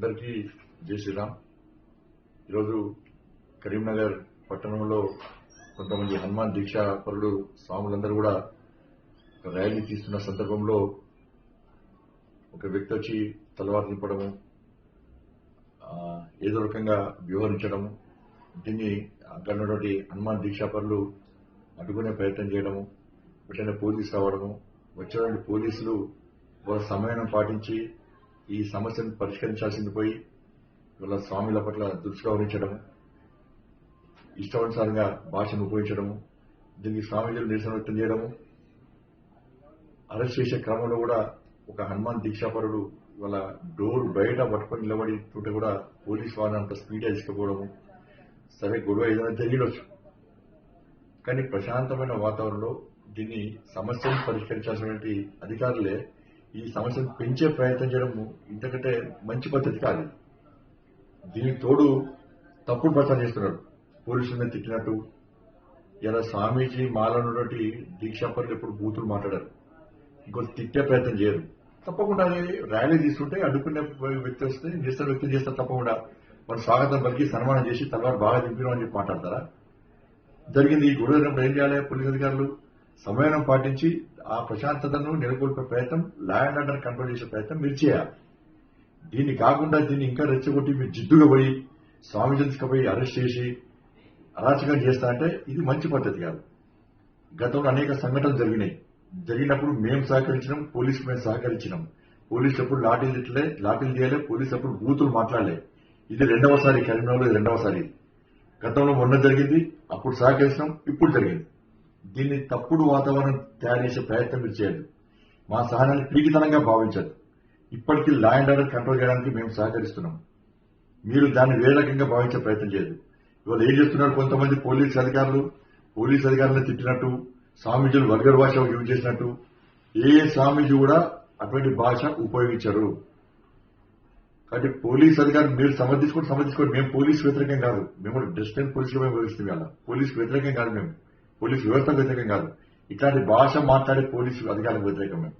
అందరికీ జై శ్రీరామ్. ఈరోజు కరీంనగర్ పట్టణంలో కొంతమంది హనుమాన్ దీక్ష పరుడు స్వాములందరూ కూడా ర్యాలీ తీస్తున్న సందర్భంలో ఒక వ్యక్తి వచ్చి తలవారు నింపడము, ఏదో రకంగా వ్యవహరించడము, దీన్ని అక్కడ ఉన్నటువంటి హనుమాన్ దీక్షా పరులు అడ్డుకునే ప్రయత్నం చేయడము, వెంటనే పోలీసు రావడము, వచ్చేటువంటి పోలీసులు వాళ్ళ సమయం పాటించి ఈ సమస్యను పరిష్కరించాల్సింది పోయి వాళ్ళ స్వామిల పట్ల దుష్ప్రవహించడము, ఇష్టానుసారంగా భాషను ఉపయోగించడము, దీనికి స్వామీజీలు నిరసన వ్యక్తం చేయడము, అరెస్ట్ చేసే క్రమంలో కూడా ఒక హనుమాన్ దీక్షాపరుడు వాళ్ళ డోర్ బయట పట్టుకొని నిలబడుతుంటే కూడా పోలీసు వాళ్ళని అంత స్పీడ్గా తీసుకుపోవడము. సరే, గొడవ ఏదైనా జరిగినొచ్చు, కానీ ప్రశాంతమైన వాతావరణంలో దీన్ని సమస్యను పరిష్కరించాల్సినటువంటి అధికారులే ఈ సమస్యను పెంచే ప్రయత్నం చేయడము ఇంతకంటే మంచి పద్ధతి కాదు. దీనికి తోడు తప్పుడు ప్రచారం చేస్తున్నారు, పోలీసులను తిట్టినట్టు. ఇలా స్వామీజీ మాలన్నటువంటి దీక్షాపరులు ఎప్పుడు బూతులు మాట్లాడారు, ఇంకొక తిట్టే ప్రయత్నం చేయరు. తప్పకుండా ర్యాలీ తీసుకుంటే అడ్డుకునే వ్యక్తి వస్తే నిరసన వ్యక్తం చేస్తారు. తప్పకుండా వాళ్ళు స్వాగతం పలికి సన్మానం చేసి తలవారు బాగా దింపినామని చెప్పి మాట్లాడతారా? జరిగింది ఈ గొడవ ఏం చేయాలి? పోలీసు అధికారులు సమయం పాటించి ఆ ప్రశాంతతను నెలకొల్పే ప్రయత్నం, లా అండ్ ఆర్డర్ కంట్రోల్ చేసే ప్రయత్నం మీరు చేయాలి. దీన్ని కాకుండా దీన్ని ఇంకా రెచ్చగొట్టి మీరు జిడ్డుగా పోయి స్వామీజీ తీసుకుపోయి అరెస్ట్ చేసి అరాచకం చేస్తా అంటే ఇది మంచి పద్ధతి కాదు. గతంలో అనేక సంఘటనలు జరిగినప్పుడు మేము సహకరించినాం, పోలీసుకు మేము సహకరించినాం. పోలీసులు ఎప్పుడు లాఠీలు తీయలే, పోలీసులు ఎప్పుడు బూతులు మాట్లాడలే. ఇది రెండవసారి, కరీంనగర్లో ఇది రెండవసారి. గతంలో మొన్న జరిగింది, అప్పుడు సహకరించినాం, ఇప్పుడు జరిగింది. దీన్ని తప్పుడు వాతావరణం తయారు చేసే ప్రయత్నం మీరు చేయదు. మా సహనాన్ని పీడితనంగా భావించదు. ఇప్పటికీ లా అండ్ ఆర్డర్ కంట్రోల్ చేయడానికి మేము సహకరిస్తున్నాం. మీరు దాన్ని వేరే రకంగా భావించే ప్రయత్నం చేయదు. ఇవాళ ఏం చేస్తున్నారు కొంతమంది పోలీసు అధికారులను తిట్టినట్టు, స్వామీజీలు వల్గర్ భాష యూజ్ చేసినట్టు. ఏ స్వామీజీ కూడా అటువంటి భాష ఉపయోగించరు. కాబట్టి పోలీసు అధికారులు మీరు సమర్థించుకోండి. మేము పోలీసు వ్యతిరేకం కాదు, మేము డిస్టెన్స్ పోలీసులు మేము వివరిస్తుంది. అలా పోలీసు వ్యతిరేకం కాదు, మేము పోలీసు వ్యవస్థకు వ్యతిరేకం కాదు. ఇట్లాంటి భాష మాట్లాడే పోలీసు అధికారులకు వ్యతిరేకం మేము.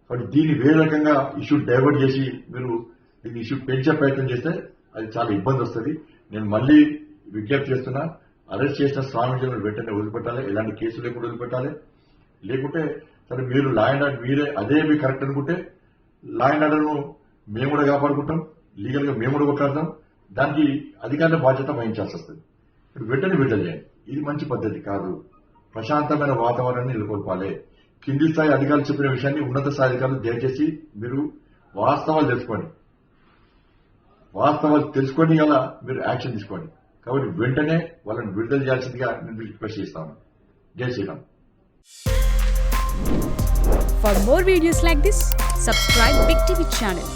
కాబట్టి దీన్ని వేరే రకంగా ఇష్యూ డైవర్ట్ చేసి మీరు దీన్ని ఇష్యూ పెంచే ప్రయత్నం చేస్తే అది చాలా ఇబ్బంది వస్తుంది. నేను మళ్లీ విజ్ఞప్తి చేస్తున్నా, అరెస్ట్ చేసిన స్వామీజీలను వెంటనే వదిలిపెట్టాలి, ఎలాంటి కేసులు లేకుండా వదిలిపెట్టాలి. లేకుంటే సరే, మీరు లా అండ్ ఆర్డర్ మీరే అదే మీ కరెక్ట్ అనుకుంటే లా అండ్ ఆర్డర్ను మేము కూడా కాపాడుకుంటాం, లీగల్ గా మేము కూడా కొట్లాడతాం. దానికి అధికారుల బాధ్యత వహించాల్సి వస్తుంది. వెంటనే విడుదల చేయండి. ఇది మంచి పద్ధతి కాదు. ప్రశాంతమైన వాతావరణాన్ని నెలకొల్పాలి. కింది స్థాయి అధికారులు చెప్పిన విషయాన్ని ఉన్నత స్థాయి అధికారులు దయచేసి మీరు వాస్తవాలు తెలుసుకొని అలా మీరు యాక్షన్ తీసుకోండి. కాబట్టి వెంటనే వాళ్ళని విడుదల చేయాల్సిందిగా నేను రిక్వెస్ట్ చేస్తాను. జై Sriram. For more videos like this, subscribe Big TV channel.